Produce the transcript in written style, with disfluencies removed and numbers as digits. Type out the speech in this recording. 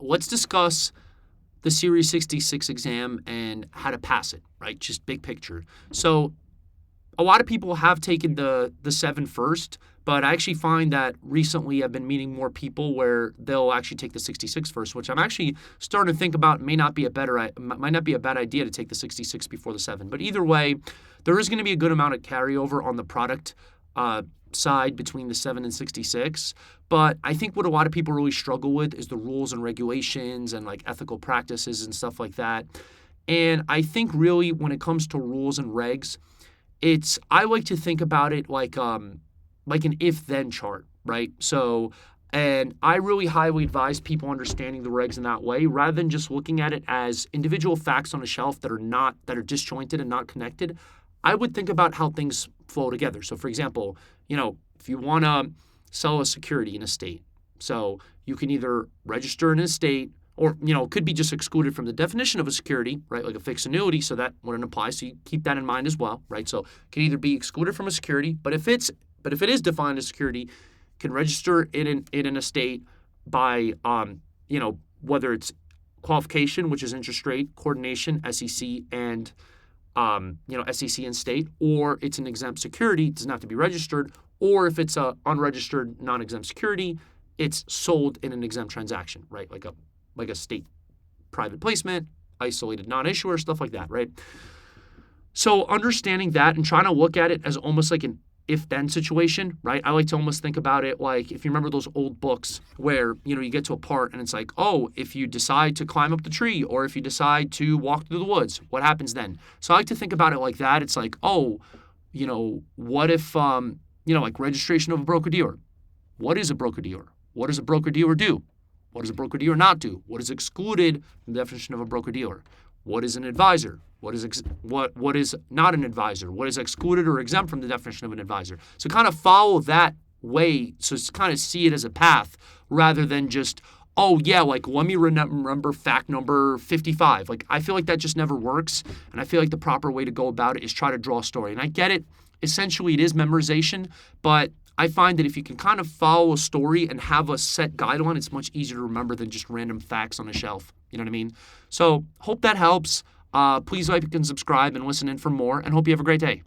let's discuss the Series 66 exam and how to pass it, right? Just big picture. So a lot of people have taken the 7 first, but I actually find that recently I've been meeting more people where they'll actually take the 66 first, which I'm actually starting to think about might not be a bad idea to take the 66 before the 7. But either way, there is going to be a good amount of carryover on the product side between the 7 and 66. But I think what a lot of people really struggle with is the rules and regulations and like ethical practices and stuff like that. And I think really when it comes to rules and regs, I like to think about it like an if-then chart, right? So, and I really highly advise people understanding the regs in that way rather than just looking at it as individual facts on a shelf that are disjointed and not connected. I would think about how things flow together. So, for example, if you want to sell a security in a state, so you can either register in a state or, it could be just excluded from the definition of a security, right? Like a fixed annuity, so that wouldn't apply. So you keep that in mind as well, right? So it can either be excluded from a security, but if it is defined as security, can register in an estate by, whether it's qualification, which is interest rate, coordination, SEC, and SEC and state, or it's an exempt security, it doesn't have to be registered, or if it's a unregistered non-exempt security, it's sold in an exempt transaction, right? Like a state private placement, isolated non-issuer, stuff like that, right? So understanding that and trying to look at it as almost like an if-then situation, right? I like to almost think about it like if you remember those old books where, you get to a part and it's like, oh, if you decide to climb up the tree or if you decide to walk through the woods, what happens then? So I like to think about it like that. It's like, oh, what if, like registration of a broker-dealer? What is a broker-dealer? What does a broker-dealer do? What does a broker-dealer not do? What is excluded from the definition of a broker-dealer? What is an advisor? What is not an advisor? What is excluded or exempt from the definition of an advisor? So kind of follow that way. So kind of see it as a path rather than just, oh yeah, like let me remember fact number 55. Like I feel like that just never works. And I feel like the proper way to go about it is try to draw a story. And I get it. Essentially, it is memorization, but I find that if you can kind of follow a story and have a set guideline, it's much easier to remember than just random facts on a shelf. You know what I mean? So hope that helps. Please like and subscribe and listen in for more, and hope you have a great day.